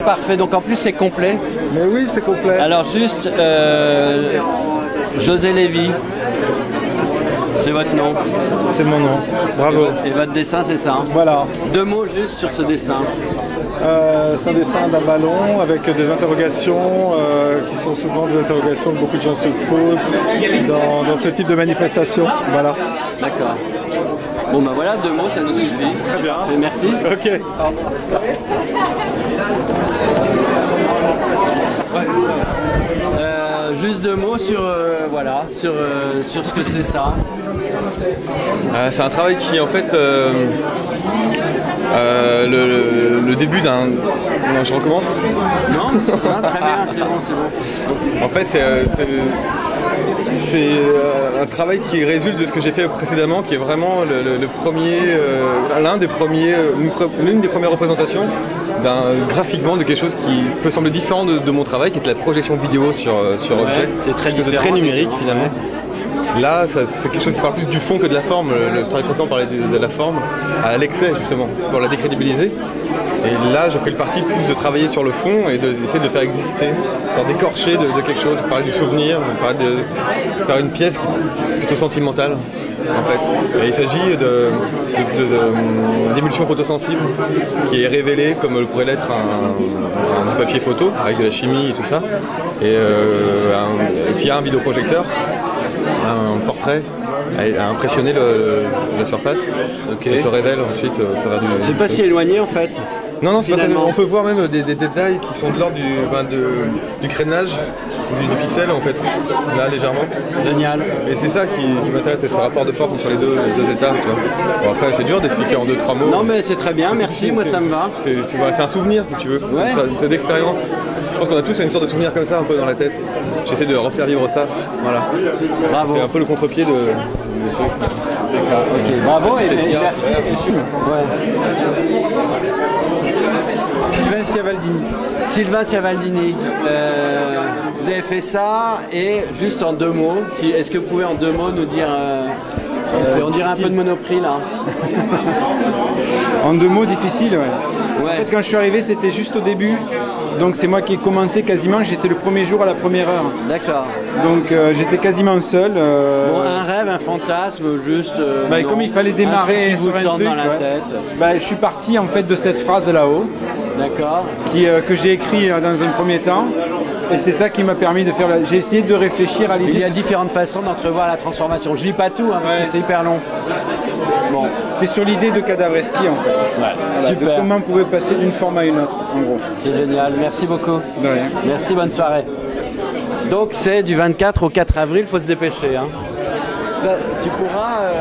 Parfait, donc en plus c'est complet. Mais oui, c'est complet. Alors juste, José Lévy, c'est votre nom. C'est mon nom, bravo. Et votre dessin, c'est ça, hein? Voilà. 2 mots juste sur ce dessin. C'est un dessin d'un ballon avec des interrogations qui sont souvent des interrogations que beaucoup de gens se posent dans ce type de manifestation. Voilà. D'accord. Bon ben voilà, 2 mots, ça nous suffit. Très bien. Et merci. Ok. Juste 2 mots sur, voilà, sur ce que c'est ça. C'est un travail qui en fait le début d'un... Non, je recommence. Non, très bien, c'est bon. En fait c'est un travail qui résulte de ce que j'ai fait précédemment, qui est vraiment le premier, l'une des premières représentations graphiquement de quelque chose qui peut sembler différent de mon travail, qui est la projection vidéo sur objet. C'est très différent. Très numérique finalement. Là, c'est quelque chose qui parle plus du fond que de la forme. Le travail précédent parlait de la forme à l'excès justement, pour la décrédibiliser. Et là, j'ai pris le parti plus de travailler sur le fond et d'essayer de faire exister, d'écorcher de quelque chose, parler du souvenir, parler de faire une pièce qui est plutôt sentimentale en fait. Et il s'agit d'émulsion photosensible qui est révélée comme pourrait l'être un papier photo avec de la chimie et tout ça. Et via un vidéoprojecteur, un portrait a impressionné la surface et se révèle ensuite au travers du... C'est pas si éloigné en fait. Non, c'est pas très... On peut voir même des détails qui sont de l'ordre du crénage, du pixel en fait, là légèrement. Génial. Et c'est ça qui m'intéresse, c'est ce rapport de force entre les deux états. Tu vois. Bon, après c'est dur d'expliquer en 2-3 mots. Non mais c'est très bien, merci, moi ça me va. C'est un souvenir si tu veux, c'est d'expérience. Je pense qu'on a tous une sorte de souvenir comme ça un peu dans la tête. J'essaie de refaire vivre ça. Voilà. Bravo. C'est un peu le contre-pied de... D'accord, ok, bravo et merci. Sylvain Ciavaldini. Sylvain Ciavaldini, vous avez fait ça et juste en 2 mots, est-ce que vous pouvez en 2 mots nous dire, on dirait un peu de Monoprix là. En 2 mots, difficile, ouais. En fait, quand je suis arrivé, c'était juste au début. Donc c'est moi qui ai commencé quasiment, j'étais le premier jour à la première heure. D'accord. Donc j'étais quasiment seul. Bon, un rêve, un fantasme, juste... comme il fallait démarrer sur un truc, dans la tête. Je suis parti en fait de cette phrase là-haut. D'accord. Que j'ai écrit dans un premier temps. Et c'est ça qui m'a permis de faire... J'ai essayé de réfléchir à l'idée... Il y a différentes façons d'entrevoir la transformation. Je lis pas tout, parce que c'est hyper long. Bon. C'est sur l'idée de Cadavreski en fait. Ouais. Voilà, Super. de comment on pouvait passer d'une forme à une autre, en gros. C'est génial, merci beaucoup. De rien. Merci, bonne soirée. Donc c'est du 24 au 4 avril, il faut se dépêcher. Hein. Tu pourras...